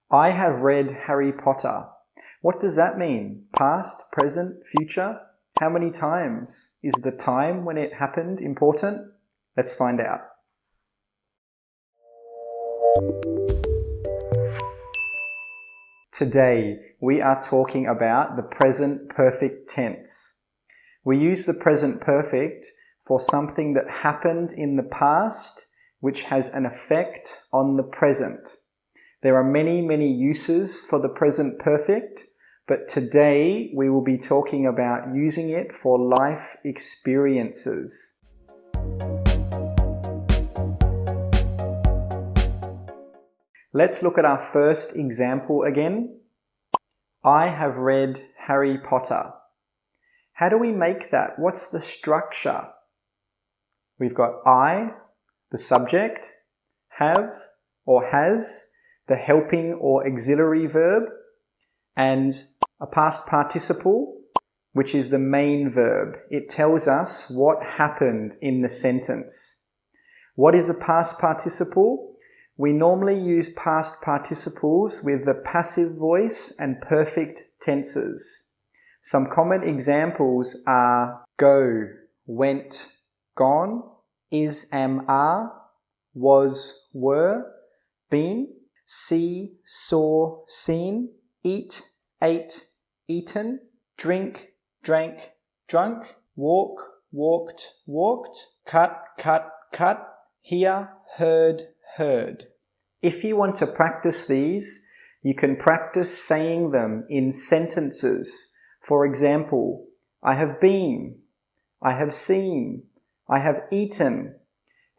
I have read Harry Potter. What does that mean? Past, present, future? How many times? Is the time when it happened important? Let's find out. Today, we are talking about the present perfect tense. We use the present perfect for something that happened in the past, which has an effect on the present. There are many uses for the present perfect, but today we will be talking about using it for life experiences. Let's look at our first example again. I have read Harry Potter. How do we make that? What's the structure? We've got I, the subject, have or has, the helping or auxiliary verb, and a past participle, which is the main verb. It tells us what happened in the sentence. What is a past participle? We normally use past participles with the passive voice and perfect tenses. Some common examples are go, went, gone, is, am, are, was, were, been, see, saw, seen, eat, ate, eaten, drink, drank, drunk, walk, walked, walked, cut, cut, cut, hear, heard, heard. If you want to practice these, you can practice saying them in sentences. For example, I have been, I have seen, I have eaten.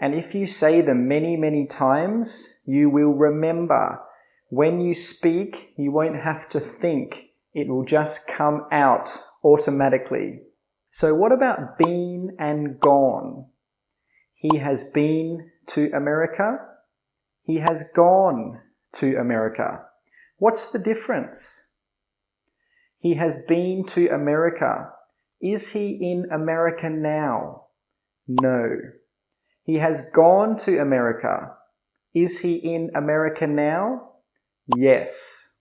And if you say them many times, you will remember. When you speak, you won't have to think. It will just come out automatically. So what about been and gone? He has been to America. He has gone to America. What's the difference? He has been to America. Is he in America now? No. He has gone to America. Is he in America now? Yes.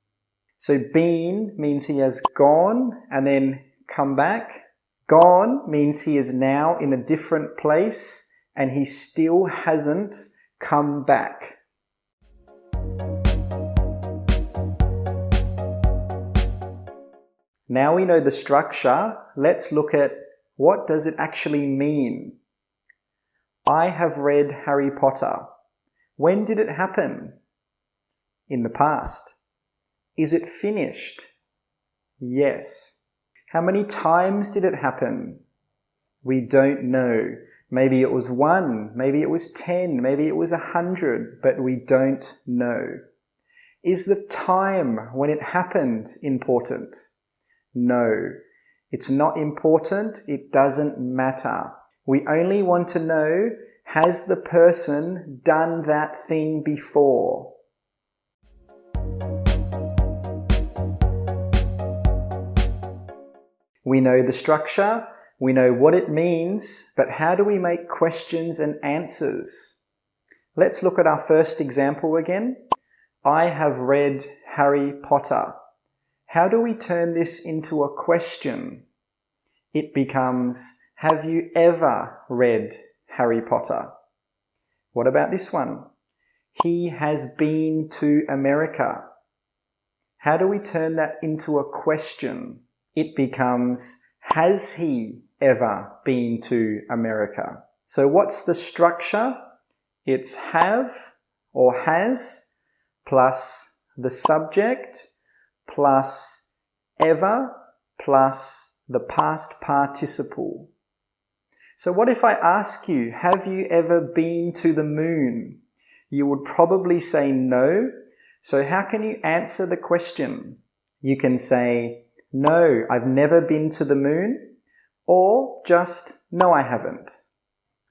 So been means he has gone and then come back. Gone means he is now in a different place and he still hasn't come back. Now we know the structure. Let's look at what does it actually mean. I have read Harry Potter. When did it happen? In the past. Is it finished? Yes. How many times did it happen? We don't know. Maybe it was 1, maybe it was 10, maybe it was 100, but we don't know. Is the time when it happened important? No. It's not important. It doesn't matter. We only want to know, has the person done that thing before? We know the structure, we know what it means, but how do we make questions and answers? Let's look at our first example again. I have read Harry Potter. How do we turn this into a question? It becomes, have you ever read Harry Potter? What about this one? He has been to America. How do we turn that into a question? It becomes, has he ever been to America? So what's the structure? It's have or has plus the subject plus ever plus the past participle. So what if I ask you, have you ever been to the moon? You would probably say no. So how can you answer the question? You can say, no, I've never been to the moon, or just, no, I haven't.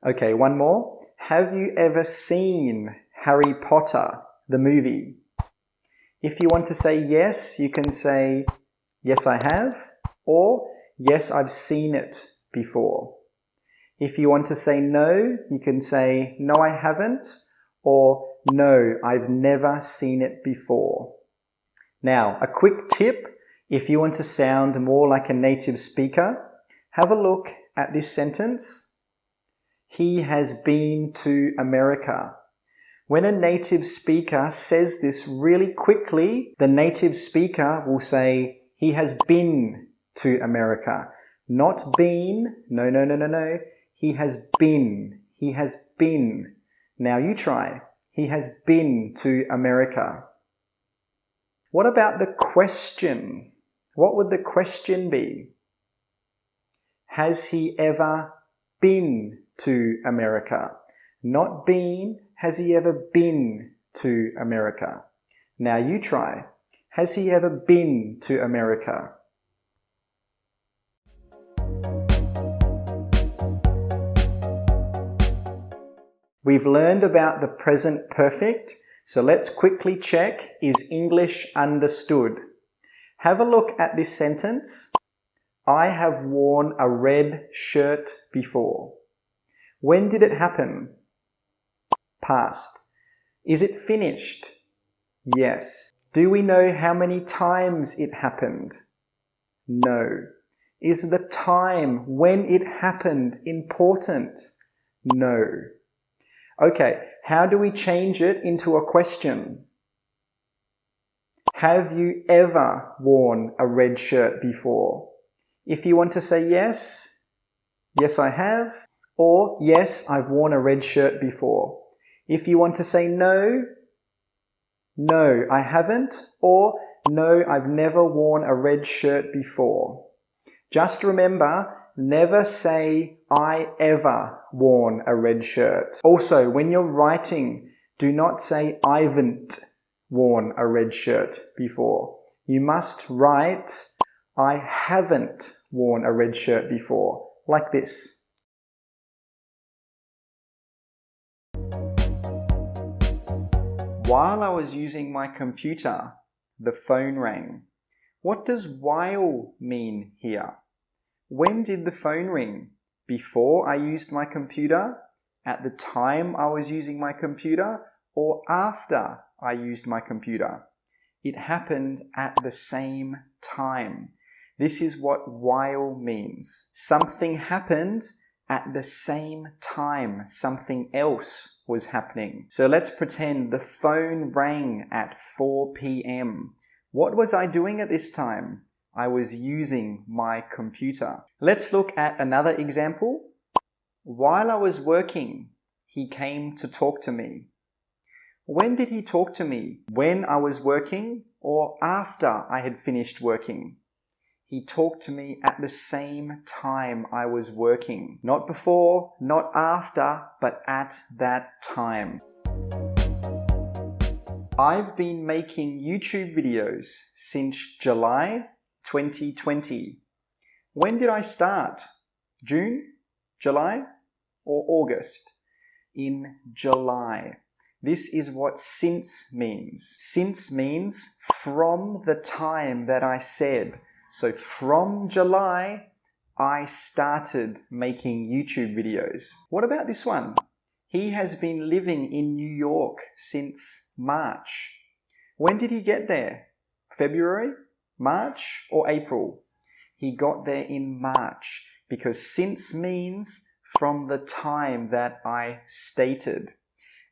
Okay, one more. Have you ever seen Harry Potter, the movie? If you want to say yes, you can say, yes, I have, or yes, I've seen it before. If you want to say no, you can say, no, I haven't, or no, I've never seen it before. Now, a quick tip, if you want to sound more like a native speaker, have a look at this sentence. He has been to America. When a native speaker says this really quickly, the native speaker will say, he has been to America. Not been, no. He has been, he has been. Now you try. He has been to America. What about the question? What would the question be? Has he ever been to America? Not been, has he ever been to America? Now you try. Has he ever been to America? We've learned about the present perfect, so let's quickly check, is English understood? Have a look at this sentence. I have worn a red shirt before. When did it happen? Past. Is it finished? Yes. Do we know how many times it happened? No. Is the time when it happened important? No. Okay, how do we change it into a question? Have you ever worn a red shirt before? If you want to say yes, yes I have, or yes, I've worn a red shirt before. If you want to say no, no, I haven't, or no, I've never worn a red shirt before. Just remember, never say I ever worn a red shirt. Also, when you're writing, do not say I'ven't worn a red shirt before. You must write I haven't worn a red shirt before, like this. While I was using my computer, the phone rang. What does while mean here? When did the phone ring? Before I used my computer? At the time I was using my computer? Or after I used my computer? It happened at the same time. This is what while means. Something happened at the same time something else was happening. So let's pretend the phone rang at 4 p.m. What was I doing at this time? I was using my computer. Let's look at another example. While I was working, he came to talk to me. When did he talk to me? When I was working or after I had finished working? He talked to me at the same time I was working. Not before, not after, but at that time. I've been making YouTube videos since July 2020. When did I start? June? July? Or August? In July. This is what since means. Since means from the time that I said. So from July, I started making YouTube videos. What about this one? He has been living in New York since March. When did he get there? February, March, or April? He got there in March because since means from the time that I stated.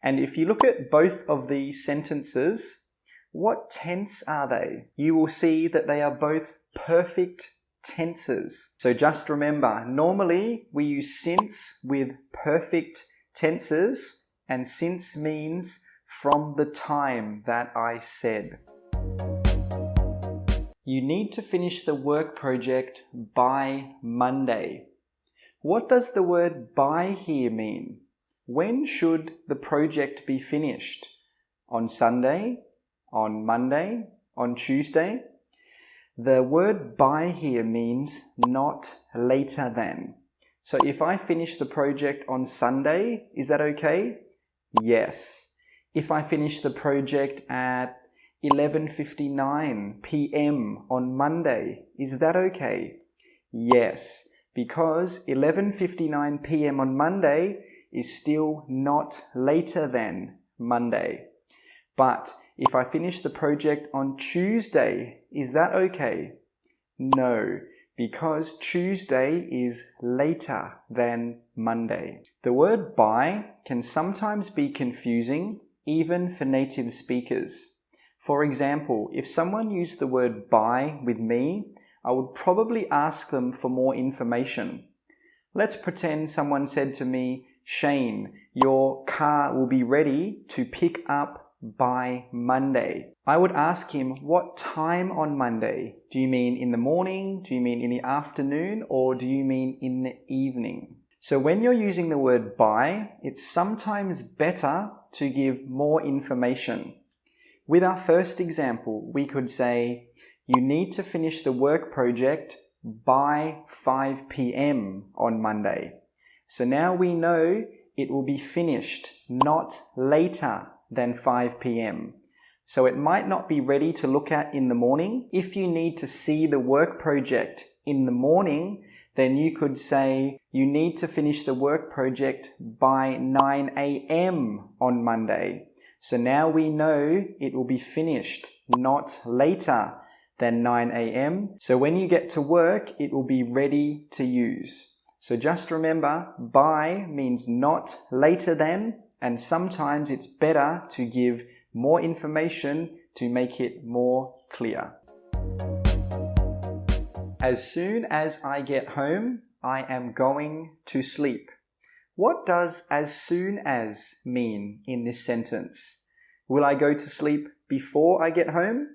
And if you look at both of these sentences, what tense are they? You will see that they are both perfect tenses. So just remember, normally we use since with perfect tenses, and since means from the time that I said. You need to finish the work project by Monday. What does the word by here mean? When should the project be finished? On Sunday? On Monday? On Tuesday? The word by here means not later than. So if I finish the project on Sunday, is that okay? Yes. If I finish the project at 11:59 p.m. on Monday, is that okay? Yes, because 11:59 p.m. on Monday is still not later than Monday. But if I finish the project on Tuesday, is that okay? No, because Tuesday is later than Monday. The word by can sometimes be confusing, even for native speakers. For example, if someone used the word by with me, I would probably ask them for more information. Let's pretend someone said to me, Shane, your car will be ready to pick up by Monday. I would ask him, what time on Monday? Do you mean in the morning? Do you mean in the afternoon? Or do you mean in the evening? So when you're using the word by, it's sometimes better to give more information. With our first example, we could say, you need to finish the work project by 5 p.m. on Monday. So now we know it will be finished, not later than 5 p.m. So it might not be ready to look at in the morning. If you need to see the work project in the morning, then you could say you need to finish the work project by 9 a.m. on Monday. So now we know it will be finished, not later than 9 a.m. So when you get to work, it will be ready to use. So just remember, by means not later than, and sometimes it's better to give more information to make it more clear. As soon as I get home, I am going to sleep. What does as soon as mean in this sentence? Will I go to sleep before I get home?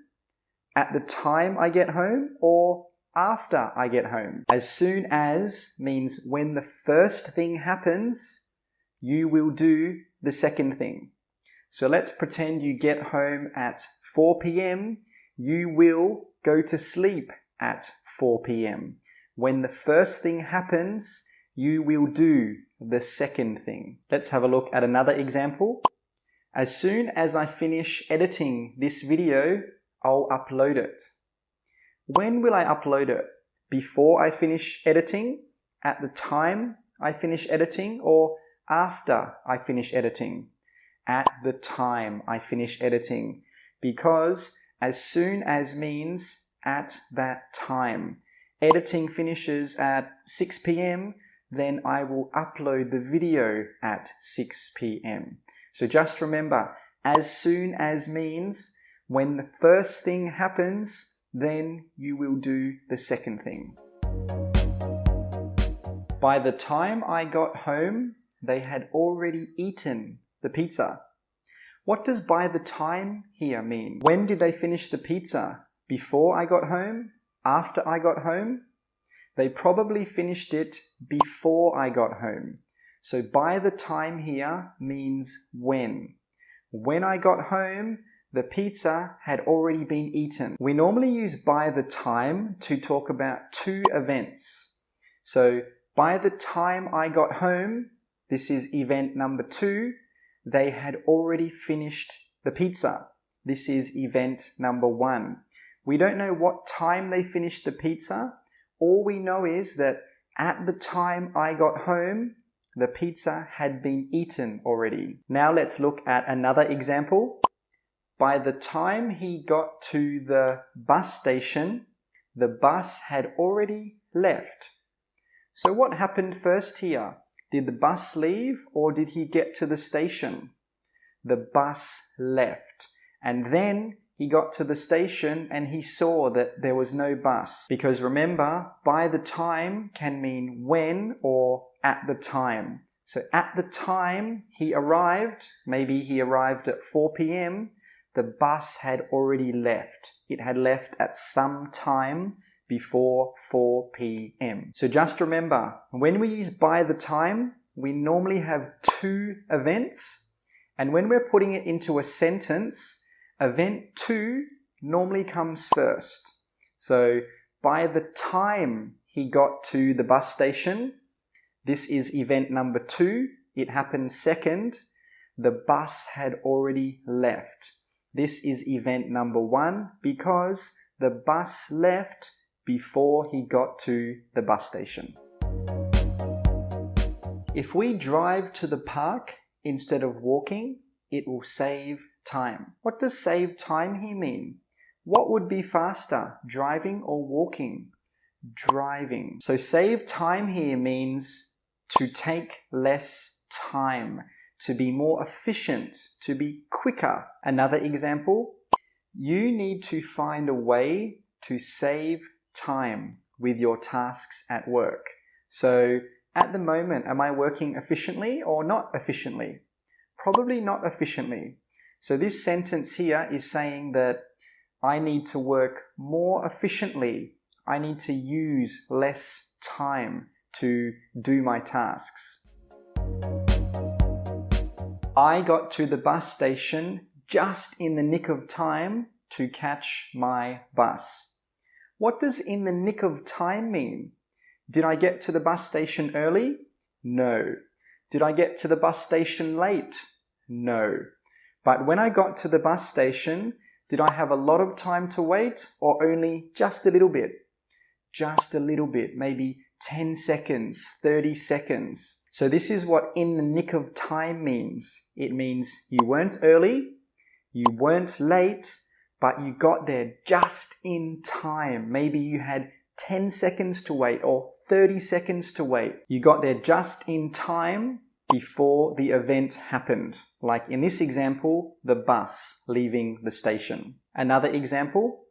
At the time I get home? Or after I get home? As soon as means when the first thing happens, you will do the second thing. So let's pretend you get home at 4 p.m. You will go to sleep at 4 p.m. When the first thing happens, you will do the second thing. Let's have a look at another example. As soon as I finish editing this video, I'll upload it. When will I upload it? Before I finish editing? At the time I finish editing? Or after I finish editing? At the time I finish editing. Because as soon as means at that time. Editing finishes at 6 p.m. Then I will upload the video at 6 p.m. So just remember, as soon as means when the first thing happens, then you will do the second thing. By the time I got home, they had already eaten the pizza. What does by the time here mean? When did they finish the pizza? Before I got home? After I got home? They probably finished it before I got home. So by the time here means when. When I got home, the pizza had already been eaten. We normally use by the time to talk about two events. So by the time I got home, this is event number 2, they had already finished the pizza. This is event number 1. We don't know what time they finished the pizza. All we know is that at the time I got home, the pizza had been eaten already. Now let's look at another example. By the time he got to the bus station, the bus had already left. So what happened first here? Did the bus leave or did he get to the station? The bus left. And then he got to the station and he saw that there was no bus. Because remember, by the time can mean when or at the time. So at the time he arrived, maybe he arrived at 4 p.m., the bus had already left. It had left at some time before 4 p.m. So just remember, when we use by the time, we normally have two events. And when we're putting it into a sentence, event 2 normally comes first. So by the time he got to the bus station, this is event number 2. It happened second. The bus had already left. This is event number 1 because the bus left before he got to the bus station. If we drive to the park instead of walking, it will save time. What does save time here mean? What would be faster, driving or walking? Driving. So save time here means to take less time, to be more efficient, to be quicker. Another example, you need to find a way to save time with your tasks at work. So at the moment, am I working efficiently or not efficiently? Probably not efficiently. So this sentence here is saying that I need to work more efficiently. I need to use less time to do my tasks. I got to the bus station just in the nick of time to catch my bus. What does in the nick of time mean? Did I get to the bus station early? No. Did I get to the bus station late? No. But when I got to the bus station, did I have a lot of time to wait or only just a little bit? Just a little bit, maybe 10 seconds, 30 seconds. So this is what in the nick of time means. It means you weren't early, you weren't late, but you got there just in time. Maybe you had 10 seconds to wait or 30 seconds to wait. You got there just in time before the event happened. Like in this example, the bus leaving the station. Another example,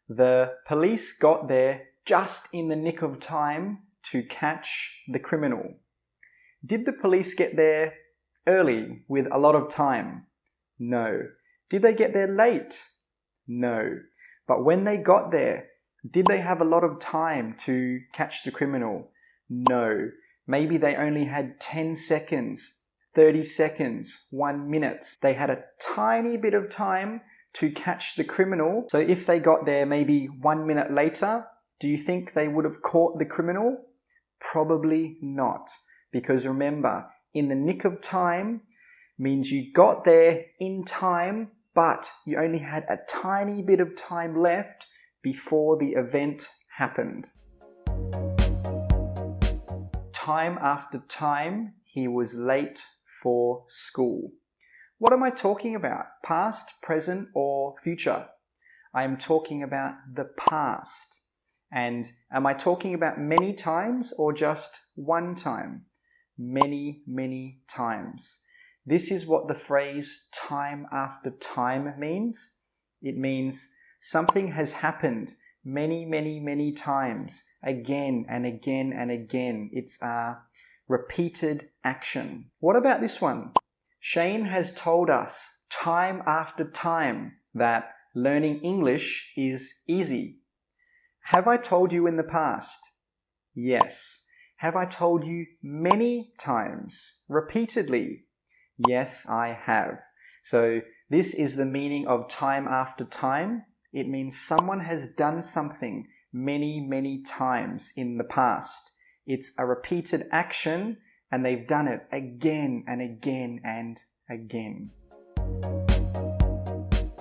the police got there just in the nick of time to catch the criminal. Did the police get there early with a lot of time? No. Did they get there late? No. But when they got there, did they have a lot of time to catch the criminal? No. Maybe they only had 10 seconds, 30 seconds, 1 minute. They had a tiny bit of time to catch the criminal. So if they got there maybe 1 minute later, do you think they would have caught the criminal? Probably not. Because remember, in the nick of time means you got there in time, but you only had a tiny bit of time left before the event happened. Time after time, he was late for school. What am I talking about? Past, present, or future? I am talking about the past. And am I talking about many times or just one time? Many, many times. This is what the phrase time after time means. It means something has happened many, many, many times, again and again and again. It's a repeated action. What about this one? Shane has told us time after time that learning English is easy. Have I told you in the past? Yes. Have I told you many times, repeatedly? Yes, I have. So this is the meaning of time after time. It means someone has done something many, many times in the past. It's a repeated action and they've done it again and again and again.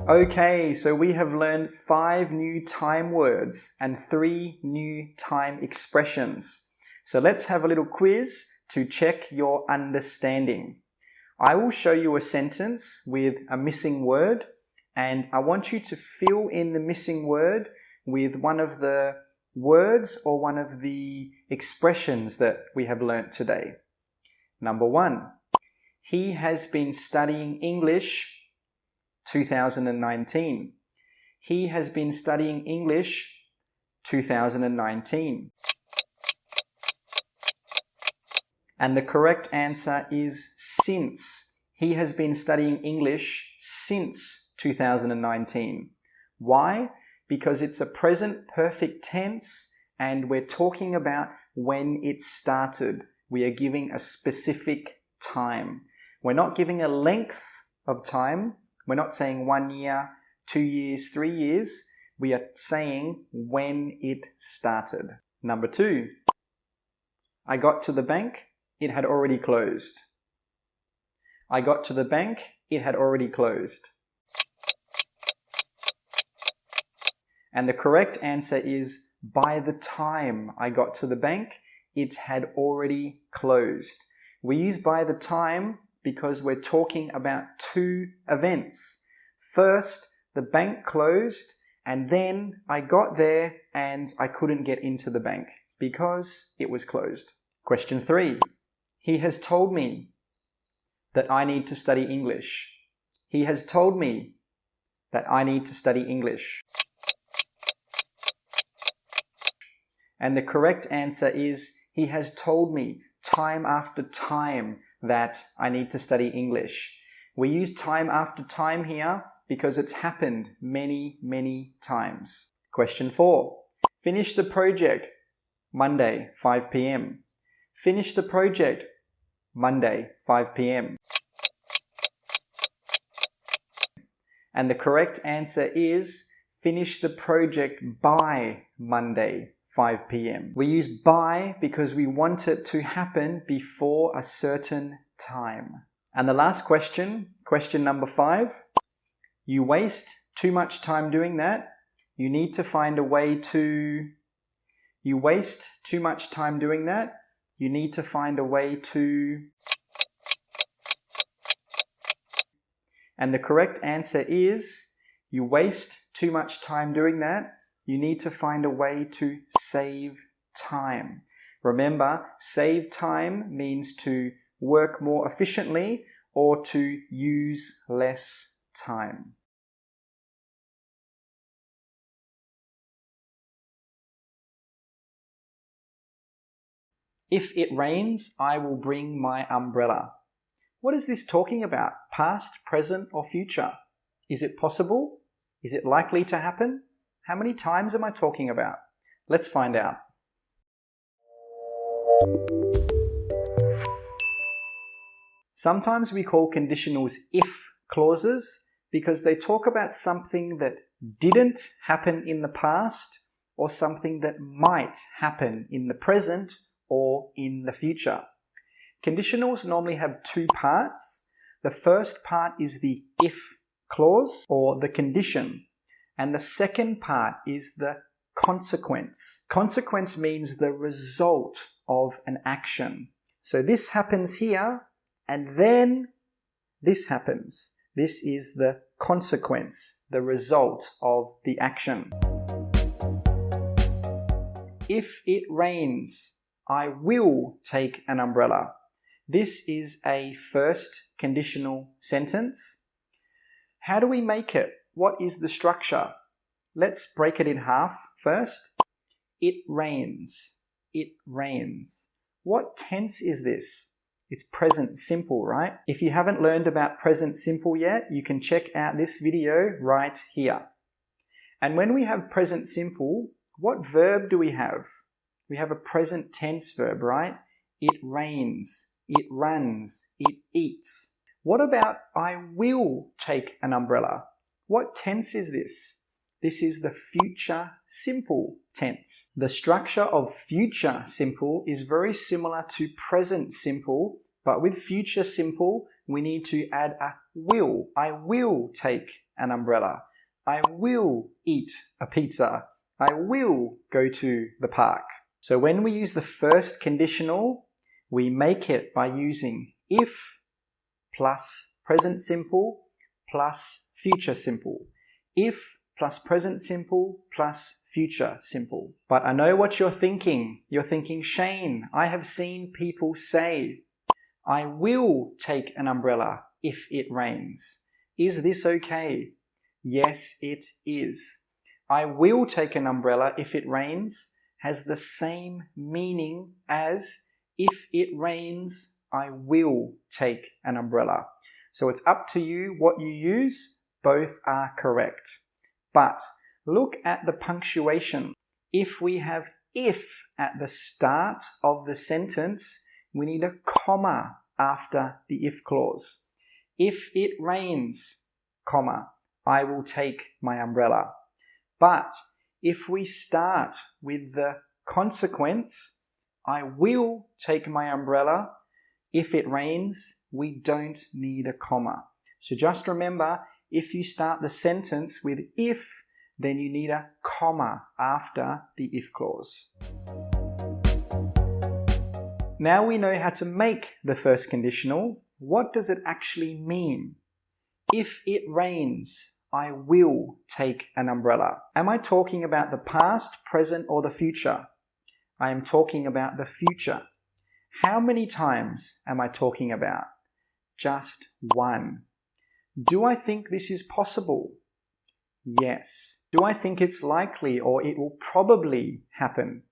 Okay, so we have learned 5 new time words and 3 new time expressions. So let's have a little quiz to check your understanding. I will show you a sentence with a missing word and I want you to fill in the missing word with one of the words or one of the expressions that we have learnt today. Number 1, he has been studying English 2019. He has been studying English 2019. And the correct answer is since. He has been studying English since 2019. Why? Because it's a present perfect tense and we're talking about when it started. We are giving a specific time. We're not giving a length of time. We're not saying 1 year, 2 years, 3 years. We are saying when it started. Number 2, I got to the bank. It had already closed. I got to the bank. It had already closed. And the correct answer is by the time I got to the bank, it had already closed. We use by the time because we're talking about 2 events. First, the bank closed, and then I got there and I couldn't get into the bank because it was closed. Question 3. He has told me that I need to study English. He has told me that I need to study English. And the correct answer is, he has told me time after time that I need to study English. We use time after time here because it's happened many, many times. Question 4. Finish the project Monday, 5 p.m. Finish the project Monday, 5 p.m. And the correct answer is, finish the project by Monday, 5 p.m. We use by because we want it to happen before a certain time. And the last question, question number 5. You waste too much time doing that. You need to find a way to... You waste too much time doing that. You need to find a way to... And the correct answer is, you waste too much time doing that. You need to find a way to save time. Remember, save time means to work more efficiently or to use less time. If it rains, I will bring my umbrella. What is this talking about? Past, present, or future? Is it possible? Is it likely to happen? How many times am I talking about? Let's find out. Sometimes we call conditionals if clauses because they talk about something that didn't happen in the past or something that might happen in the present or in the future. Conditionals normally have two parts. The first part is the if clause or the condition, and the second part is the consequence. Consequence means the result of an action. So this happens here, and then this happens. This is the consequence, the result of the action. If it rains, I will take an umbrella. This is a first conditional sentence. How do we make it? What is the structure? Let's break it in half first. It rains. It rains. What tense is this? It's present simple, right? If you haven't learned about present simple yet, you can check out this video right here. And when we have present simple, what verb do we have? We have a present tense verb, right? It rains, it runs, it eats. What about I will take an umbrella? What tense is this? This is the future simple tense. The structure of future simple is very similar to present simple, but with future simple, we need to add a will. I will take an umbrella. I will eat a pizza. I will go to the park. So when we use the first conditional, we make it by using if plus present simple plus future simple. If plus present simple plus future simple. But I know what you're thinking. You're thinking, Shane, I have seen people say, I will take an umbrella if it rains. Is this okay? Yes, it is. I will take an umbrella if it rains has the same meaning as if it rains, I will take an umbrella. So it's up to you what you use. Both are correct. But look at the punctuation. If we have if at the start of the sentence, we need a comma after the if clause. If it rains, comma, I will take my umbrella. But if we start with the consequence, I will take my umbrella, if it rains, we don't need a comma. So just remember, if you start the sentence with if, then you need a comma after the if clause. Now we know how to make the first conditional. What does it actually mean? If it rains, I will take an umbrella. Am I talking about the past, present, or the future? I am talking about the future. How many times am I talking about? Just one. Do I think this is possible? Yes. Do I think it's likely or it will probably happen?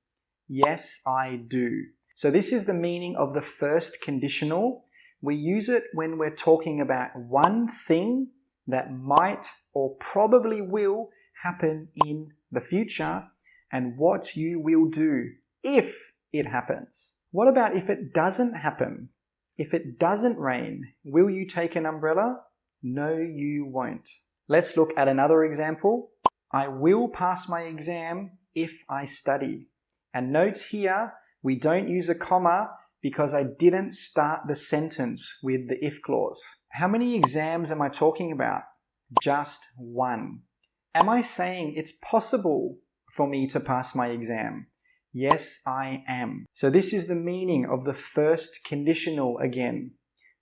Yes, I do. So this is the meaning of the first conditional. We use it when we're talking about one thing that might or probably will happen in the future and what you will do if it happens. What about if it doesn't happen? If it doesn't rain, will you take an umbrella? No, you won't. Let's look at another example. I will pass my exam if I study. And note here, we don't use a comma because I didn't start the sentence with the if clause. How many exams am I talking about? Just one. Am I saying it's possible for me to pass my exam? Yes, I am. So this is the meaning of the first conditional again.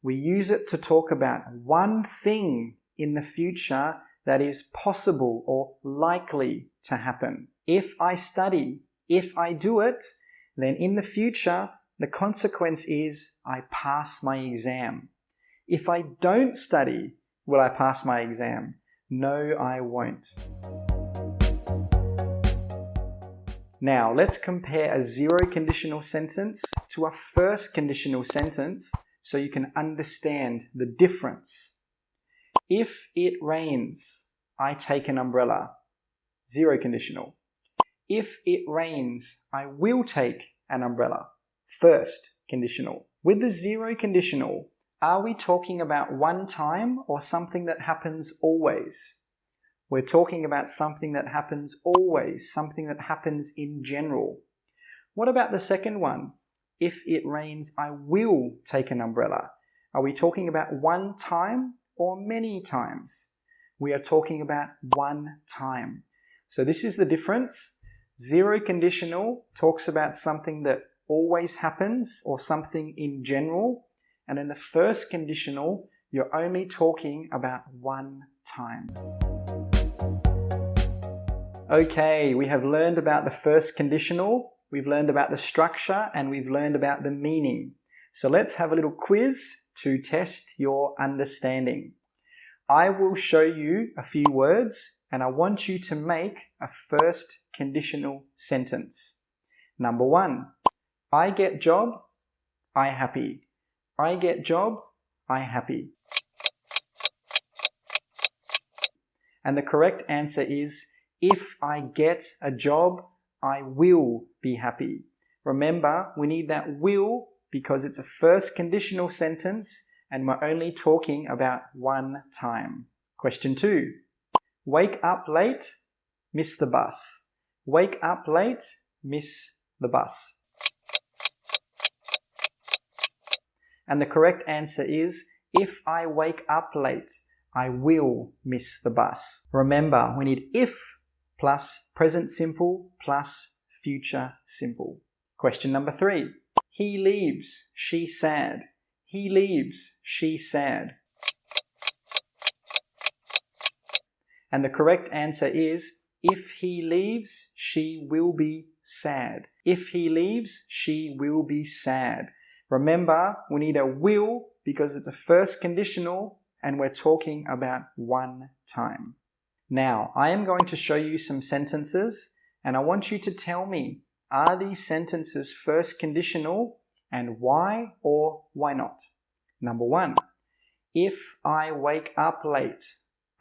We use it to talk about one thing in the future that is possible or likely to happen. If I study, if I do it, then in the future, the consequence is I pass my exam. If I don't study, will I pass my exam? No, I won't. Now, let's compare a zero conditional sentence to a first conditional sentence so you can understand the difference. If it rains, I take an umbrella. Zero conditional. If it rains, I will take an umbrella. First conditional. With the zero conditional, are we talking about one time or something that happens always? We're talking about something that happens always, something that happens in general. What about the second one? If it rains, I will take an umbrella. Are we talking about one time or many times? We are talking about one time. So this is the difference. Zero conditional talks about something that always happens or something in general. And in the first conditional, you're only talking about one time. Okay, we have learned about the first conditional, we've learned about the structure, and we've learned about the meaning. So let's have a little quiz to test your understanding. I will show you a few words, and I want you to make a first conditional sentence. Number one, I get job, I happy. I get job, I happy. And the correct answer is, if I get a job, I will be happy. Remember, we need that will because it's a first conditional sentence and we're only talking about one time. Question 2. Wake up late, miss the bus. Wake up late, miss the bus. And the correct answer is, if I wake up late, I will miss the bus. Remember, we need if plus present simple plus future simple. Question number 3. He leaves, she sad. He leaves, she sad. And the correct answer is, if he leaves, she will be sad. If he leaves, she will be sad. Remember, we need a will because it's a first conditional and we're talking about one time. Now, I am going to show you some sentences and I want you to tell me, are these sentences first conditional and why or why not? Number 1, if I wake up late,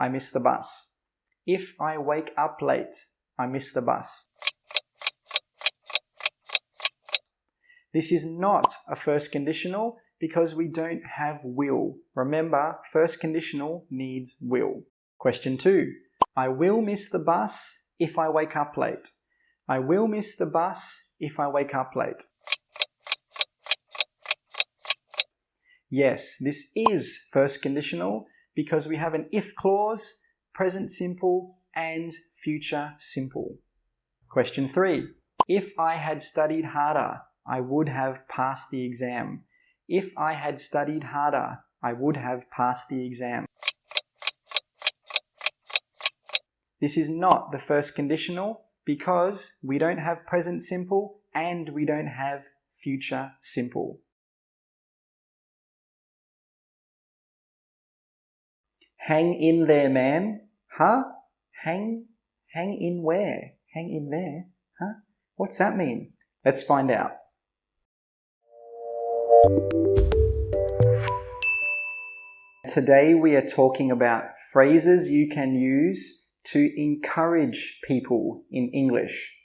I miss the bus. If I wake up late, I miss the bus. This is not a first conditional because we don't have will. Remember, first conditional needs will. Question 2. I will miss the bus if I wake up late. I will miss the bus if I wake up late. Yes, this is first conditional because we have an if clause, present simple, and future simple. Question 3. If I had studied harder, I would have passed the exam. If I had studied harder, I would have passed the exam. This is not the first conditional because we don't have present simple and we don't have future simple. Hang in there, man. Huh? Hang in where? Hang in there? Huh? What's that mean? Let's find out. Today we are talking about phrases you can use to encourage people in English.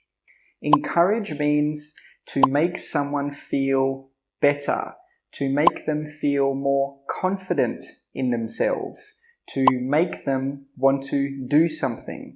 Encourage means to make someone feel better, to make them feel more confident in themselves, to make them want to do something.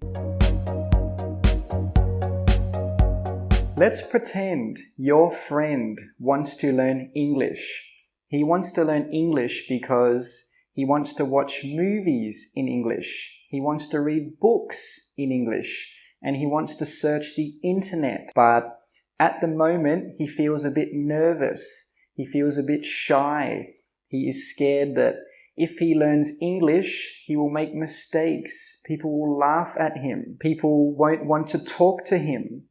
Let's pretend your friend wants to learn English. He wants to learn English because he wants to watch movies in English. He wants to read books in English. And he wants to search the internet. But at the moment, he feels a bit nervous. He feels a bit shy. He is scared that if he learns English, he will make mistakes. People will laugh at him. People won't want to talk to him.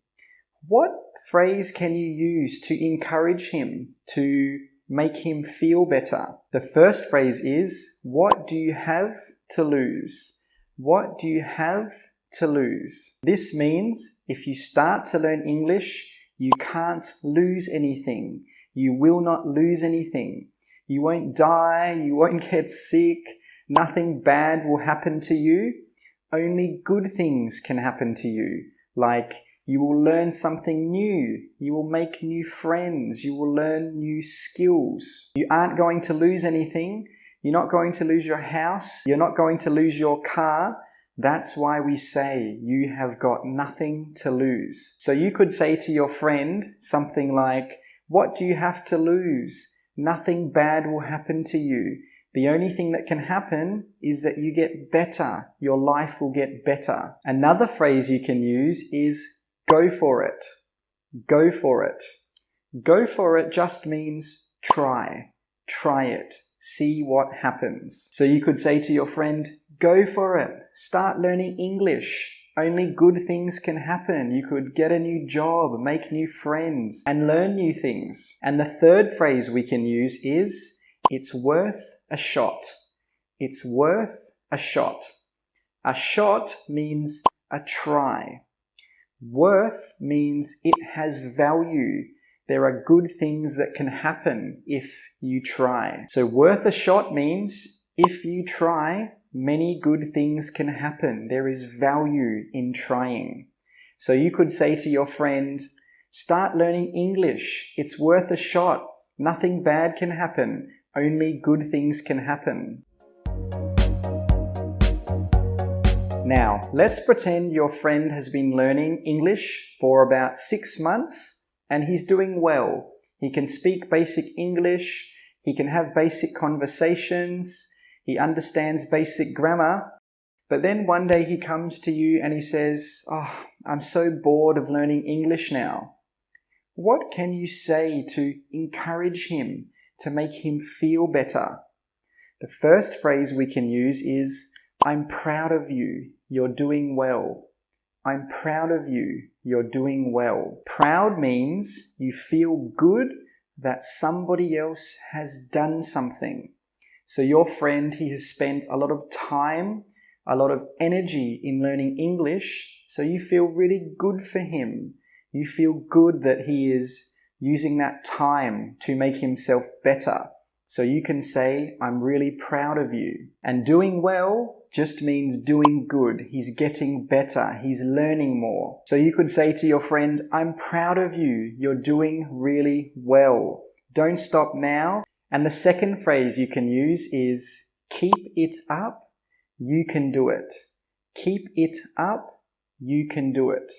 What phrase can you use to encourage him, to make him feel better? The first phrase is, what do you have to lose? What do you have to lose? This means if you start to learn English, you can't lose anything. You will not lose anything. You won't die, you won't get sick, nothing bad will happen to you. Only good things can happen to you, like you will learn something new, you will make new friends, you will learn new skills. You aren't going to lose anything, you're not going to lose your house, you're not going to lose your car. That's why we say you have got nothing to lose. So you could say to your friend something like, what do you have to lose? Nothing bad will happen to you. The only thing that can happen is that you get better. Your life will get better. Another phrase you can use is go for it. Go for it. Go for it just means try. Try it. See what happens. So you could say to your friend, go for it. Start learning English. Only good things can happen. You could get a new job, make new friends, and learn new things. And the third phrase we can use is, it's worth a shot. It's worth a shot. A shot means a try. Worth means it has value. There are good things that can happen if you try. So worth a shot means if you try, many good things can happen. There is value in trying. So you could say to your friend, start learning English. It's worth a shot. Nothing bad can happen. Only good things can happen. Now, let's pretend your friend has been learning English for about 6 months and he's doing well. He can speak basic English. He can have basic conversations. He understands basic grammar, but then one day he comes to you and he says, oh, I'm so bored of learning English now. What can you say to encourage him, to make him feel better? The first phrase we can use is, I'm proud of you, you're doing well. I'm proud of you, you're doing well. Proud means you feel good that somebody else has done something. So your friend, he has spent a lot of time, a lot of energy in learning English, so you feel really good for him. You feel good that he is using that time to make himself better. So you can say, I'm really proud of you. And doing well just means doing good. He's getting better. He's learning more. So you could say to your friend, I'm proud of you. You're doing really well. Don't stop now. And the second phrase you can use is, keep it up, you can do it. Keep it up, you can do it.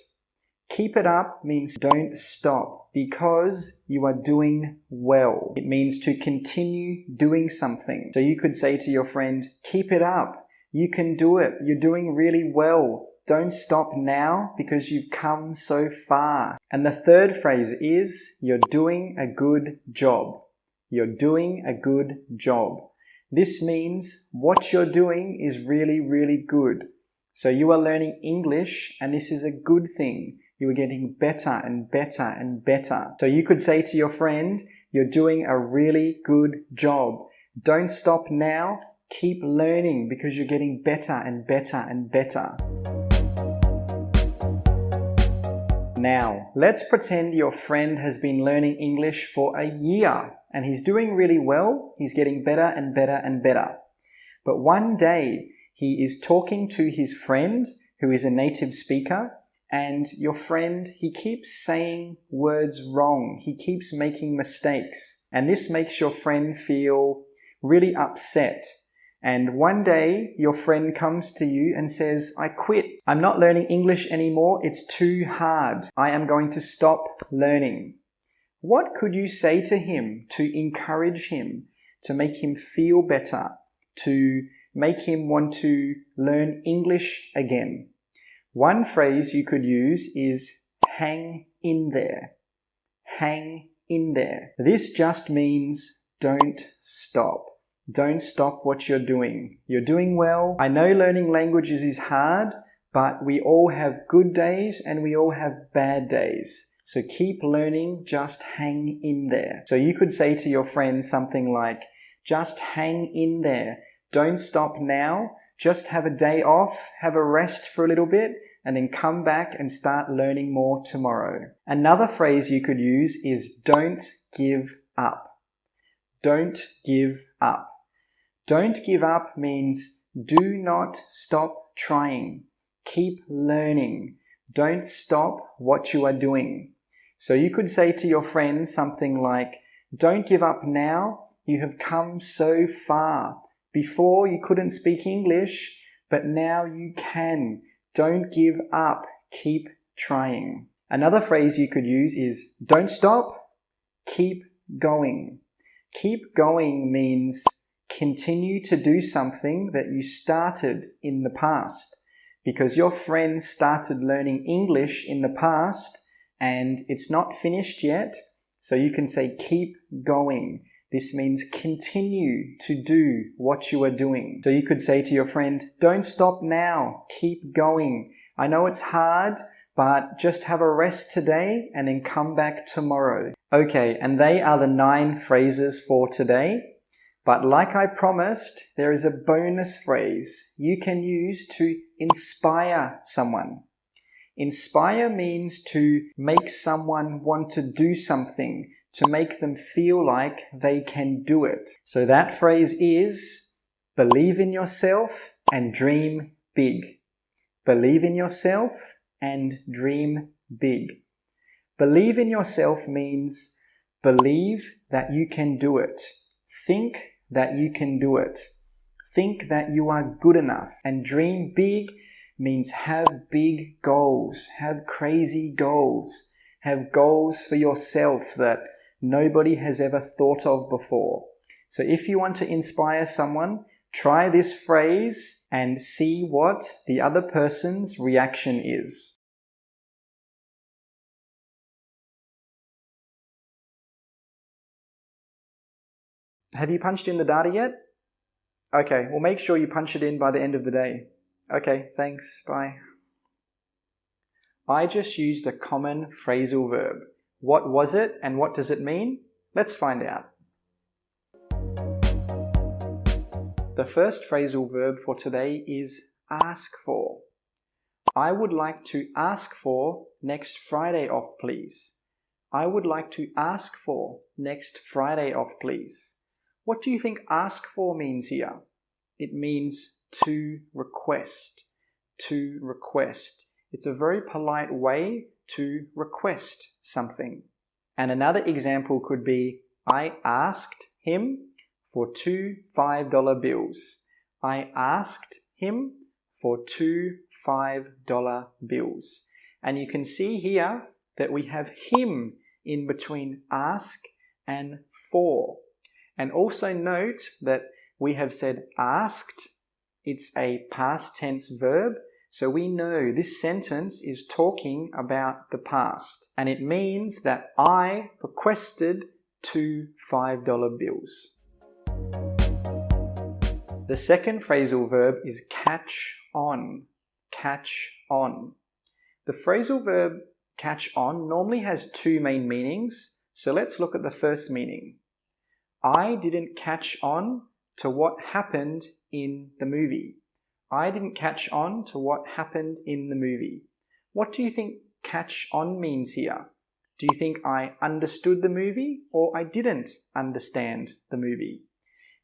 Keep it up means don't stop because you are doing well. It means to continue doing something. So you could say to your friend, keep it up, you can do it, you're doing really well. Don't stop now because you've come so far. And the third phrase is, you're doing a good job. You're doing a good job. This means what you're doing is really, really good. So you are learning English and this is a good thing. You are getting better and better and better. So you could say to your friend, you're doing a really good job. Don't stop now. Keep learning because you're getting better and better and better. Now, let's pretend your friend has been learning English for a year and he's doing really well. He's getting better and better and better. But one day, he is talking to his friend who is a native speaker, and your friend, he keeps saying words wrong. He keeps making mistakes. And this makes your friend feel really upset. And one day, your friend comes to you and says, I quit. I'm not learning English anymore. It's too hard. I am going to stop learning. What could you say to him to encourage him, to make him feel better, to make him want to learn English again? One phrase you could use is hang in there. Hang in there. This just means don't stop. Don't stop what you're doing. You're doing well. I know learning languages is hard, but we all have good days and we all have bad days. So keep learning, just hang in there. So you could say to your friend something like, just hang in there. Don't stop now. Just have a day off, have a rest for a little bit, and then come back and start learning more tomorrow. Another phrase you could use is don't give up. Don't give up. Don't give up means do not stop trying. Keep learning. Don't stop what you are doing. So you could say to your friend something like, don't give up now. You have come so far. Before you couldn't speak English, but now you can. Don't give up. Keep trying. Another phrase you could use is don't stop. Keep going. Keep going means continue to do something that you started in the past. Because your friend started learning English in the past and it's not finished yet, so you can say keep going. This means continue to do what you are doing. So you could say to your friend, don't stop now, keep going. I know it's hard, but just have a rest today and then come back tomorrow. Okay, and they are the 9 phrases for today. But like I promised, there is a bonus phrase you can use to inspire someone. Inspire means to make someone want to do something, to make them feel like they can do it. So that phrase is believe in yourself and dream big. Believe in yourself and dream big. Believe in yourself means believe that you can do it. Think that you can do it. Think that you are good enough. And dream big means have big goals. Have crazy goals. Have goals for yourself that nobody has ever thought of before. So if you want to inspire someone, try this phrase and see what the other person's reaction is. Have you punched in the data yet? Okay, well make sure you punch it in by the end of the day. Okay, thanks, bye. I just used a common phrasal verb. What was it and what does it mean? Let's find out. The first phrasal verb for today is ask for. I would like to ask for next Friday off, please. I would like to ask for next Friday off, please. What do you think ask for means here? It means to request. To request. It's a very polite way to request something. And another example could be, I asked him for 2 $5 bills. I asked him for 2 $5 bills. And you can see here that we have him in between ask and for. And also note that we have said asked. It's a past tense verb. So we know this sentence is talking about the past. And it means that I requested 2 $5 bills. The second phrasal verb is catch on. catch on. The phrasal verb catch on normally has two main meanings, so let's look at the first meaning. I didn't catch on to what happened in the movie. I didn't catch on to what happened in the movie. What do you think catch on means here? Do you think I understood the movie or I didn't understand the movie?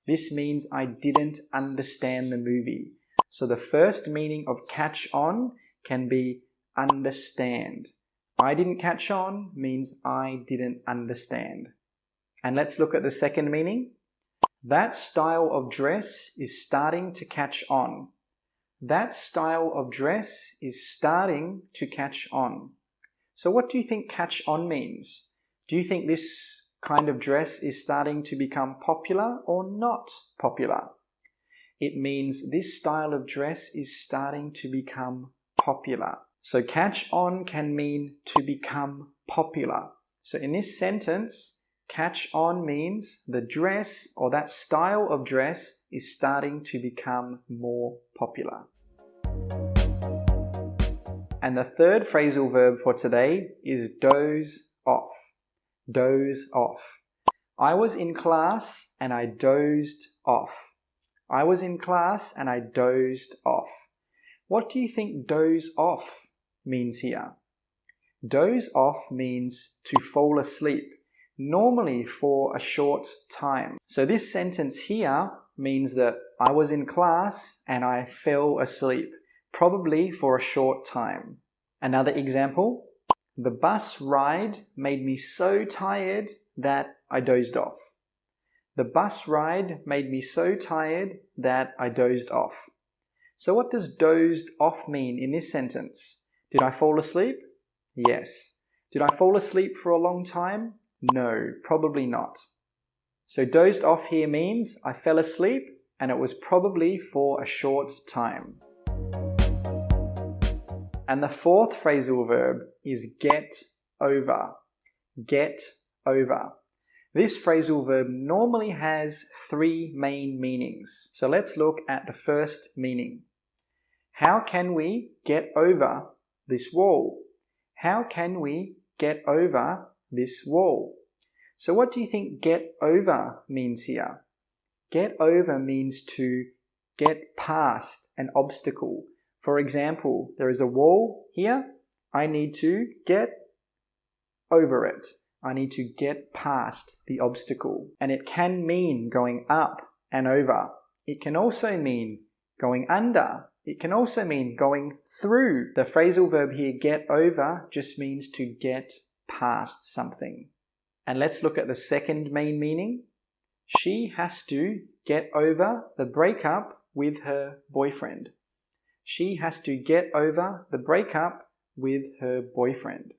This means I didn't understand the movie. So the first meaning of catch on can be understand. I didn't catch on means I didn't understand. And let's look at the second meaning. That style of dress is starting to catch on. That style of dress is starting to catch on. So what do you think catch on means? Do you think this kind of dress is starting to become popular or not popular? It means this style of dress is starting to become popular. So catch on can mean to become popular. So in this sentence, catch on means the dress or that style of dress is starting to become more popular. And the third phrasal verb for today is doze off. Doze off. I was in class and I dozed off. I was in class and I dozed off. What do you think doze off means here? Doze off means to fall asleep, normally for a short time. So this sentence here means that I was in class and I fell asleep, probably for a short time. Another example, the bus ride made me so tired that I dozed off. The bus ride made me so tired that I dozed off. So what does dozed off mean in this sentence? Did I fall asleep? Yes. Did I fall asleep for a long time? No, probably not. So dozed off here means I fell asleep and it was probably for a short time. And the fourth phrasal verb is get over. Get over. This phrasal verb normally has three main meanings. So let's look at the first meaning. How can we get over this wall? How can we get over this wall? So what do you think get over means here? Get over means to get past an obstacle. For example, there is a wall here. I need to get over it. I need to get past the obstacle. And it can mean going up and over. It can also mean going under. It can also mean going through. The phrasal verb here, get over, just means to get past something. And let's look at the second main meaning. She has to get over the breakup with her boyfriend. She has to get over the breakup with her boyfriend.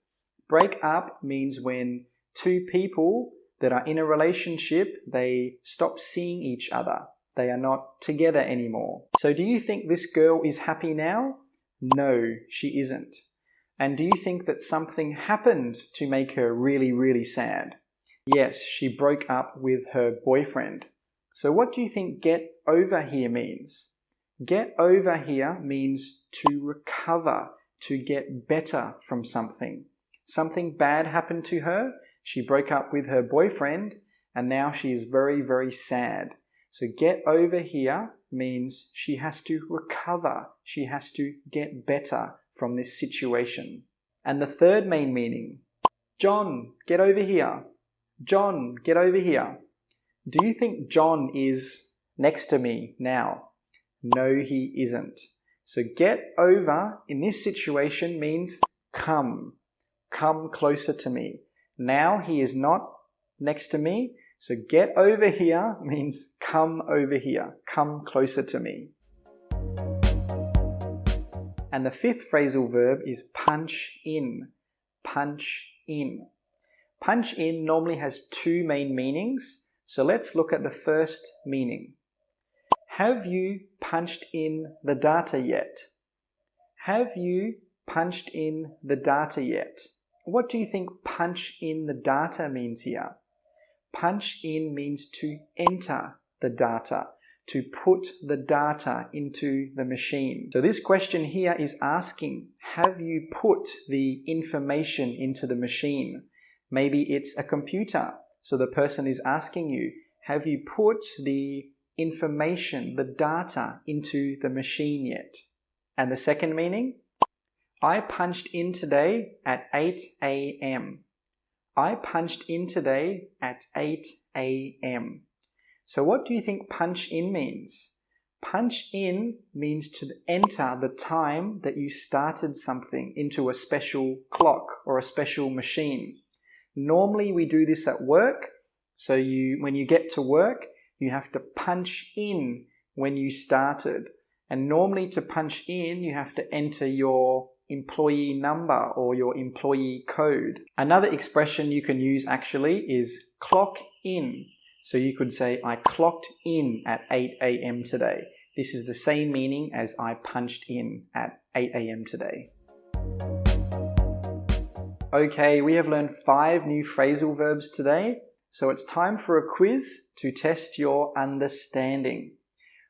Break up means when two people that are in a relationship, they stop seeing each other. They are not together anymore. So do you think this girl is happy now? No, she isn't. And do you think that something happened to make her really, really sad? Yes, she broke up with her boyfriend. So what do you think get over here means? Get over here means to recover, to get better from something. Something bad happened to her. She broke up with her boyfriend and now she is very, very sad. So get over here means she has to recover. She has to get better from this situation. And the third main meaning, John, get over here. John, get over here. Do you think John is next to me now? No, he isn't. So get over in this situation means come. Come closer to me. Now he is not next to me. So get over here means come over here. Come closer to me. And the fifth phrasal verb is punch in. Punch in. Punch in normally has two main meanings. So let's look at the first meaning. Have you punched in the data yet? Have you punched in the data yet? What do you think punch in the data means here? Punch in means to enter the data, to put the data into the machine. So this question here is asking, have you put the information into the machine? Maybe it's a computer. So the person is asking you, have you put the information, the data into the machine yet? And the second meaning, I punched in today at 8 a.m. I punched in today at 8 a.m. So what do you think punch in means? Punch in means to enter the time that you started something into a special clock or a special machine. Normally we do this at work. So when you get to work, you have to punch in when you started. And normally to punch in, you have to enter your employee number or your employee code. Another expression you can use actually is clock in. So you could say, I clocked in at 8 a.m. today. This is the same meaning as I punched in at 8 a.m. today. Okay, we have learned 5 new phrasal verbs today. So it's time for a quiz to test your understanding.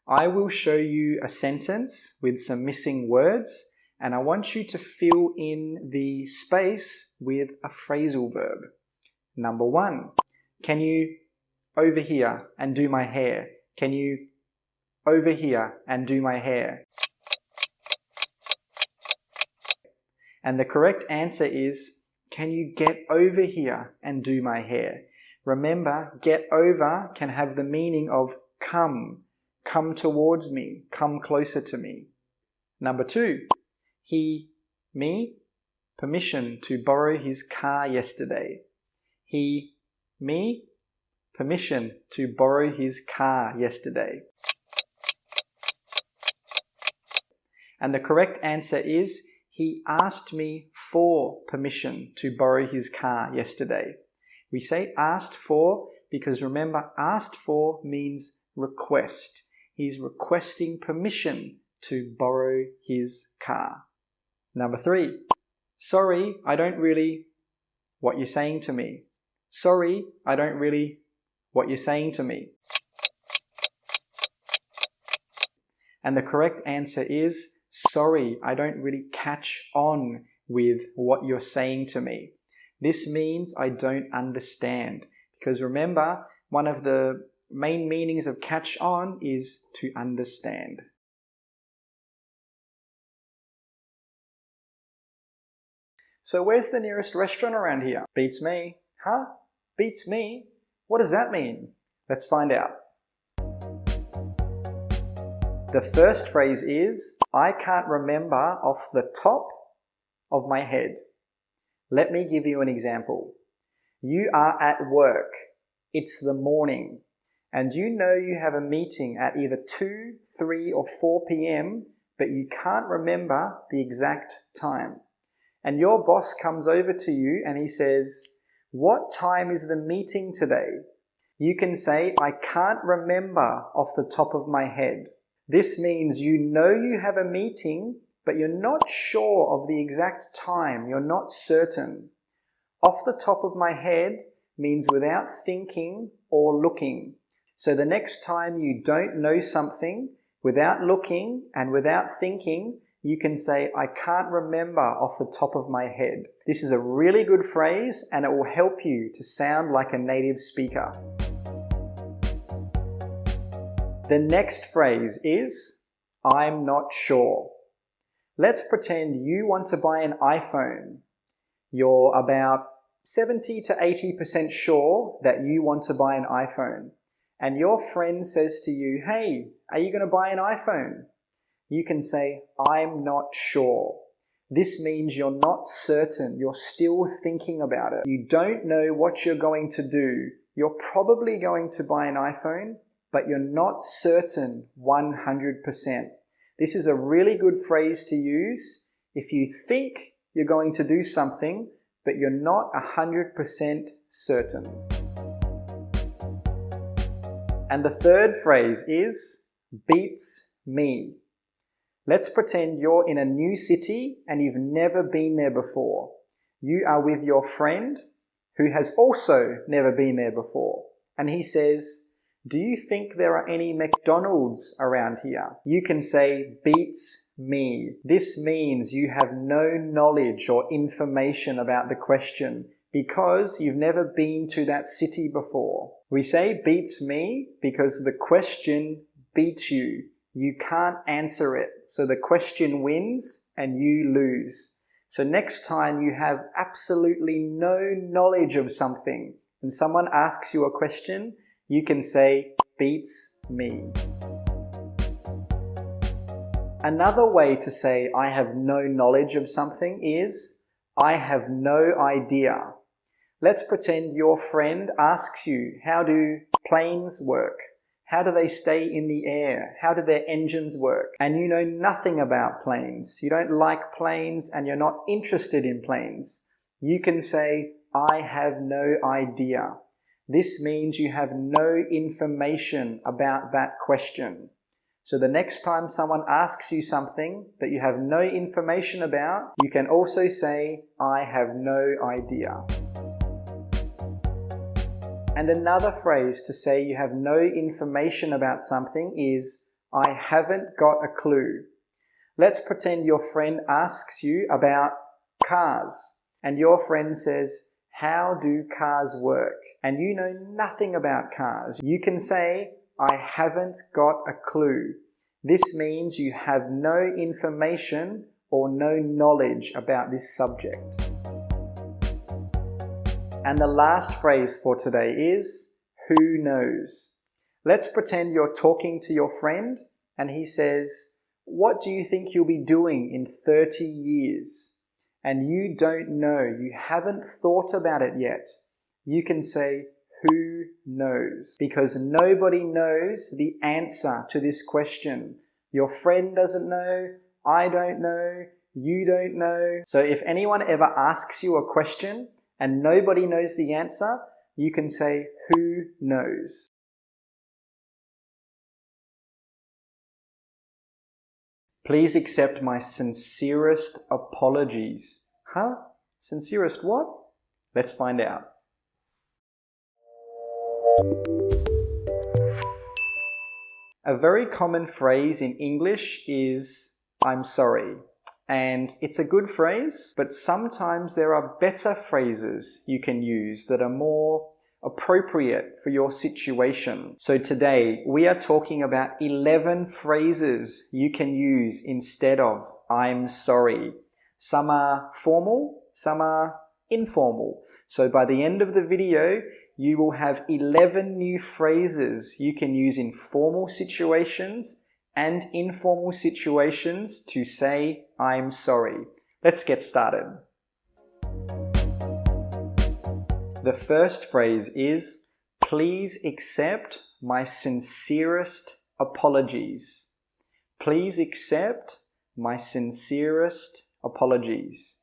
I will show you a sentence with some missing words, and I want you to fill in the space with a phrasal verb. Number 1, can you over here and do my hair? Can you over here and do my hair? And the correct answer is, can you get over here and do my hair? Remember, get over can have the meaning of come towards me, come closer to me. Number 2, me, permission to borrow his car yesterday. Me, permission to borrow his car yesterday. And the correct answer is, he asked me for permission to borrow his car yesterday. We say asked for because remember, asked for means request. He's requesting permission to borrow his car. Number 3, sorry, I don't really what you're saying to me. Sorry, I don't really what you're saying to me. And the correct answer is, sorry, I don't really catch on with what you're saying to me. This means I don't understand. Because remember, one of the main meanings of catch on is to understand. So where's the nearest restaurant around here? Beats me. Huh? Beats me? What does that mean? Let's find out. The first phrase is, I can't remember off the top of my head. Let me give you an example. You are at work. It's the morning. And you know you have a meeting at either 2, 3 or 4 p.m. but you can't remember the exact time. And your boss comes over to you and he says, what time is the meeting today? You can say, I can't remember off the top of my head. This means you know you have a meeting, but you're not sure of the exact time. You're not certain. Off the top of my head means without thinking or looking. So the next time you don't know something, without looking and without thinking, you can say, I can't remember off the top of my head. This is a really good phrase and it will help you to sound like a native speaker. The next phrase is, I'm not sure. Let's pretend you want to buy an iPhone. You're about 70 to 80% sure that you want to buy an iPhone. And your friend says to you, hey, are you going to buy an iPhone? You can say, I'm not sure. This means you're not certain. You're still thinking about it. You don't know what you're going to do. You're probably going to buy an iPhone, but you're not certain 100%. This is a really good phrase to use if you think you're going to do something, but you're not 100% certain. And the third phrase is, beats me. Let's pretend you're in a new city and you've never been there before. You are with your friend who has also never been there before. And he says, Do you think there are any McDonald's around here? You can say beats me. This means you have no knowledge or information about the question because you've never been to that city before. We say beats me because the question beats you. You can't answer it. So the question wins and you lose. So next time you have absolutely no knowledge of something and someone asks you a question, you can say beats me. Another way to say I have no knowledge of something is I have no idea. Let's pretend your friend asks you, how do planes work? How do they stay in the air? How do their engines work? And you know nothing about planes. You don't like planes and you're not interested in planes. You can say, I have no idea. This means you have no information about that question. So the next time someone asks you something that you have no information about, you can also say, I have no idea. And another phrase to say you have no information about something is, I haven't got a clue. Let's pretend your friend asks you about cars, and your friend says, how do cars work? And you know nothing about cars. You can say, I haven't got a clue. This means you have no information or no knowledge about this subject. And the last phrase for today is, who knows? Let's pretend you're talking to your friend and he says, what do you think you'll be doing in 30 years? And you don't know, you haven't thought about it yet. You can say, who knows? Because nobody knows the answer to this question. Your friend doesn't know, I don't know, you don't know. So if anyone ever asks you a question and nobody knows the answer, you can say, who knows? Please accept my sincerest apologies. Huh? Sincerest what? Let's find out. A very common phrase in English is, I'm sorry. And it's a good phrase, but sometimes there are better phrases you can use that are more appropriate for your situation. So today we are talking about 11 phrases you can use instead of I'm sorry. Some are formal, some are informal. So by the end of the video, you will have 11 new phrases you can use in formal situations and informal situations to say, I'm sorry. Let's get started. The first phrase is, please accept my sincerest apologies. Please accept my sincerest apologies.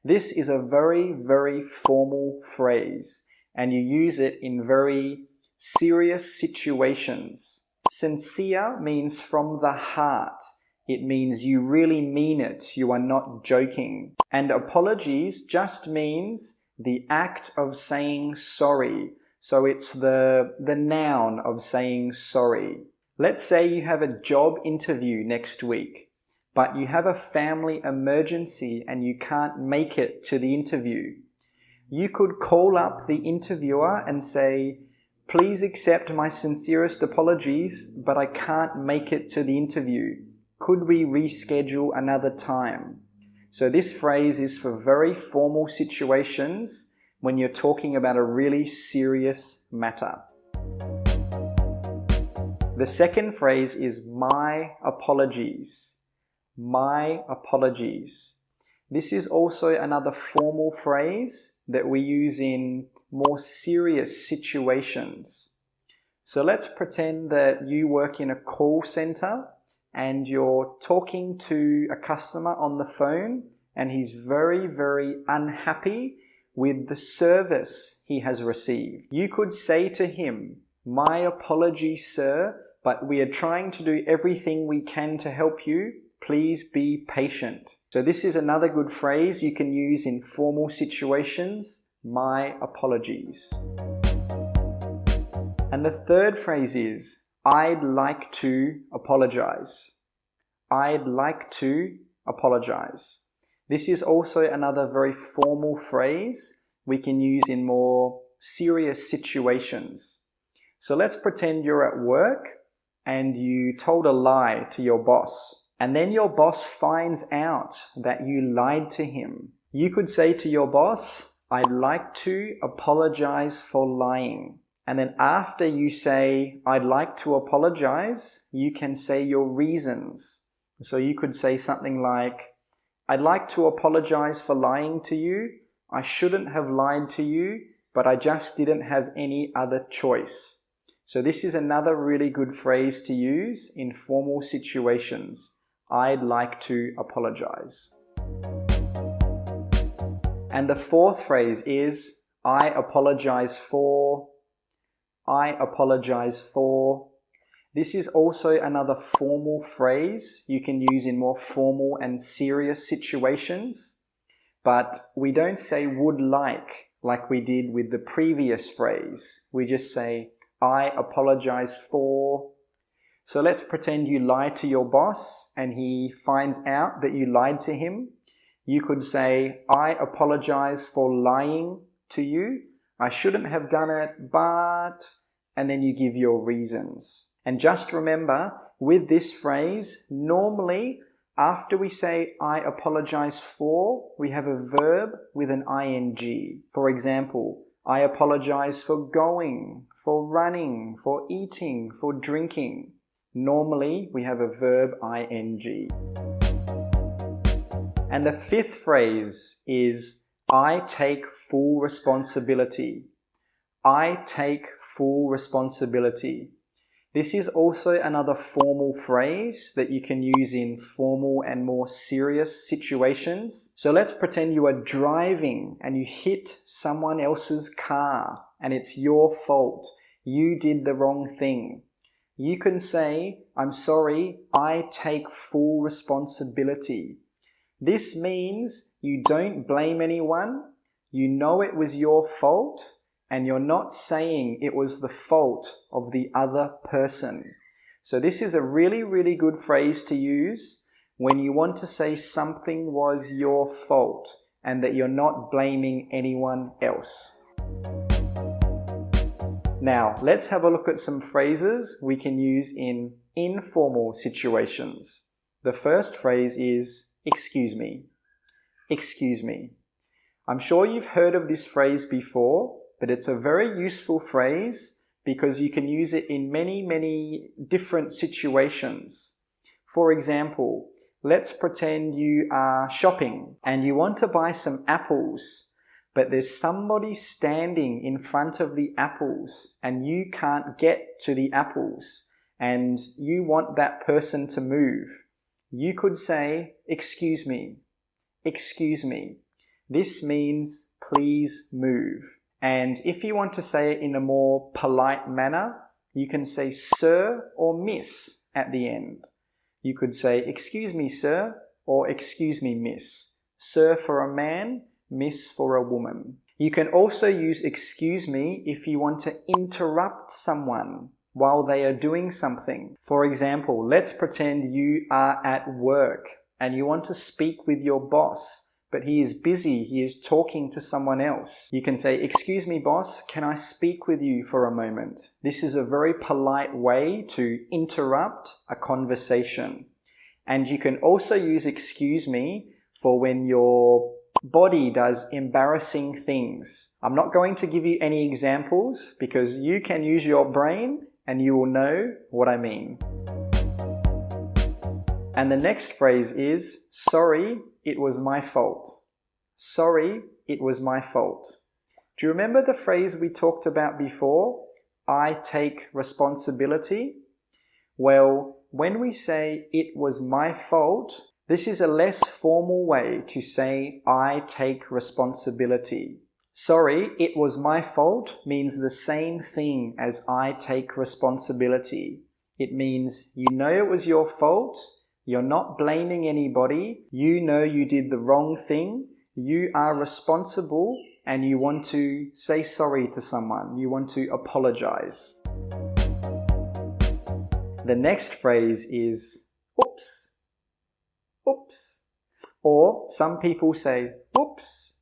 This is a very, very formal phrase, and you use it in very serious situations. Sincere means from the heart. It means you really mean it. You are not joking. And apologies just means the act of saying sorry. So it's the noun of saying sorry. Let's say you have a job interview next week, but you have a family emergency and you can't make it to the interview. You could call up the interviewer and say, please accept my sincerest apologies, but I can't make it to the interview. Could we reschedule another time? So this phrase is for very formal situations when you're talking about a really serious matter. The second phrase is my apologies. My apologies. This is also another formal phrase that we use in more serious situations. So let's pretend that you work in a call center and you're talking to a customer on the phone and he's very, very unhappy with the service he has received. You could say to him, my apologies, sir, but we are trying to do everything we can to help you. Please be patient. So this is another good phrase you can use in formal situations. My apologies. And the third phrase is, I'd like to apologize. I'd like to apologize. This is also another very formal phrase we can use in more serious situations. So let's pretend you're at work and you told a lie to your boss, and then your boss finds out that you lied to him. You could say to your boss, I'd like to apologize for lying. And then after you say, I'd like to apologize, you can say your reasons. So you could say something like, I'd like to apologize for lying to you. I shouldn't have lied to you, but I just didn't have any other choice. So this is another really good phrase to use in formal situations. I'd like to apologize. And the fourth phrase is, I apologize for. I apologize for. This is also another formal phrase you can use in more formal and serious situations, but we don't say would like we did with the previous phrase. We just say, I apologize for. So let's pretend you lied to your boss and he finds out that you lied to him. You could say, I apologize for lying to you. I shouldn't have done it, but... and then you give your reasons. And just remember, with this phrase, normally after we say I apologize for, we have a verb with an ing. For example, I apologize for going, for running, for eating, for drinking. Normally we have a verb ing. And the fifth phrase is I take full responsibility. I take full responsibility. This is also another formal phrase that you can use in formal and more serious situations. So let's pretend you are driving and you hit someone else's car and it's your fault. You did the wrong thing. You can say, I'm sorry, I take full responsibility. This means you don't blame anyone, you know it was your fault, and you're not saying it was the fault of the other person. So this is a really, really good phrase to use when you want to say something was your fault and that you're not blaming anyone else. Now, let's have a look at some phrases we can use in informal situations. The first phrase is, excuse me. Excuse me. I'm sure you've heard of this phrase before, but it's a very useful phrase because you can use it in many, many different situations. For example, let's pretend you are shopping and you want to buy some apples, but there's somebody standing in front of the apples and you can't get to the apples and you want that person to move. You could say, excuse me, excuse me. This means please move. And if you want to say it in a more polite manner, you can say sir or miss at the end. You could say, excuse me, sir, or excuse me, miss. Sir for a man, miss for a woman. You can also use excuse me if you want to interrupt someone while they are doing something. For example, let's pretend you are at work and you want to speak with your boss, but he is busy, he is talking to someone else. You can say, excuse me, boss, can I speak with you for a moment? This is a very polite way to interrupt a conversation. And you can also use excuse me for when your body does embarrassing things. I'm not going to give you any examples because you can use your brain and you will know what I mean. And the next phrase is, sorry, it was my fault. Sorry, it was my fault. Do you remember the phrase we talked about before? I take responsibility. Well, when we say it was my fault, this is a less formal way to say I take responsibility. Sorry, it was my fault means the same thing as I take responsibility. It means you know it was your fault, you're not blaming anybody, you know you did the wrong thing, you are responsible, and you want to say sorry to someone, you want to apologize. The next phrase is oops, oops. Or some people say whoops,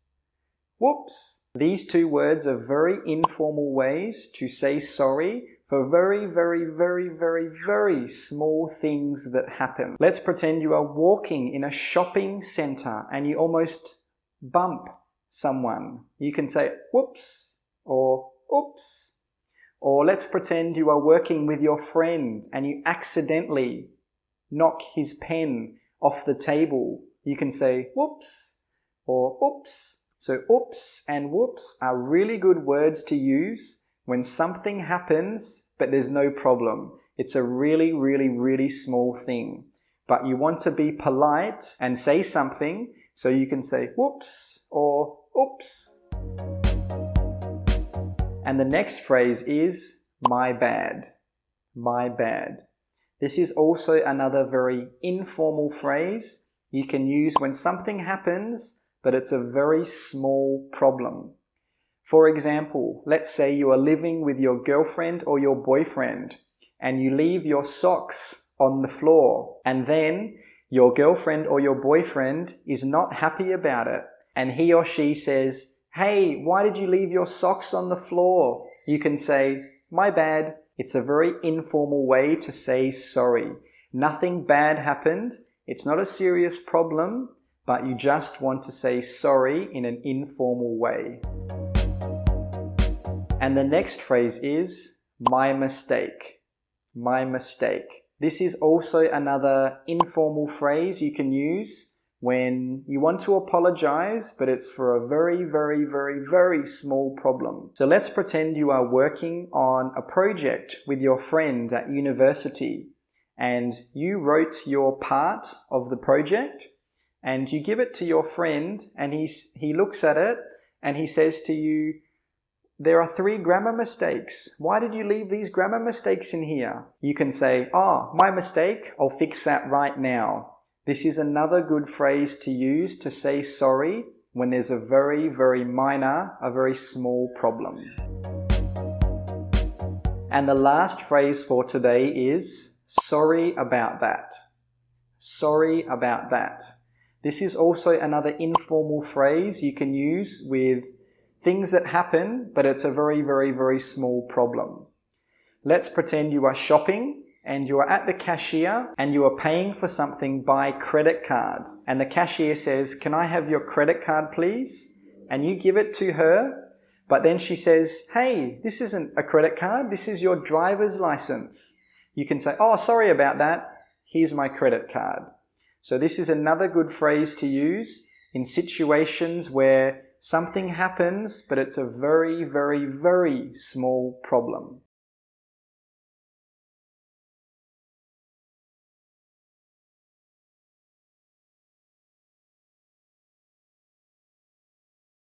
whoops. These two words are very informal ways to say sorry for very, very, very, very, very small things that happen. Let's pretend you are walking in a shopping center and you almost bump someone. You can say whoops or oops. Or let's pretend you are working with your friend and you accidentally knock his pen off the table. You can say whoops or oops. So oops and whoops are really good words to use when something happens but there's no problem. It's a really, really, really small thing. But you want to be polite and say something, so you can say whoops or oops. And the next phrase is my bad. My bad. This is also another very informal phrase you can use when something happens, but it's a very small problem. For example, let's say you are living with your girlfriend or your boyfriend and you leave your socks on the floor, and then your girlfriend or your boyfriend is not happy about it and he or she says, "Hey, why did you leave your socks on the floor?" You can say, "My bad." It's a very informal way to say sorry. Nothing bad happened. It's not a serious problem, but you just want to say sorry in an informal way. And the next phrase is my mistake. My mistake. This is also another informal phrase you can use when you want to apologize, but it's for a very, very, very, very small problem. So let's pretend you are working on a project with your friend at university and you wrote your part of the project and you give it to your friend and he looks at it and he says to you, "There are 3 grammar mistakes. Why did you leave these grammar mistakes in here?" You can say, "Oh, my mistake. I'll fix that right now." This is another good phrase to use to say sorry when there's a very, very minor, a very small problem. And the last phrase for today is sorry about that. Sorry about that. This is also another informal phrase you can use with things that happen, but it's a very, very, very small problem. Let's pretend you are shopping and you are at the cashier and you are paying for something by credit card. And the cashier says, "Can I have your credit card, please?" And you give it to her, but then she says, "Hey, this isn't a credit card, this is your driver's license." You can say, "Oh, sorry about that. Here's my credit card." So this is another good phrase to use in situations where something happens, but it's a very, very, very small problem.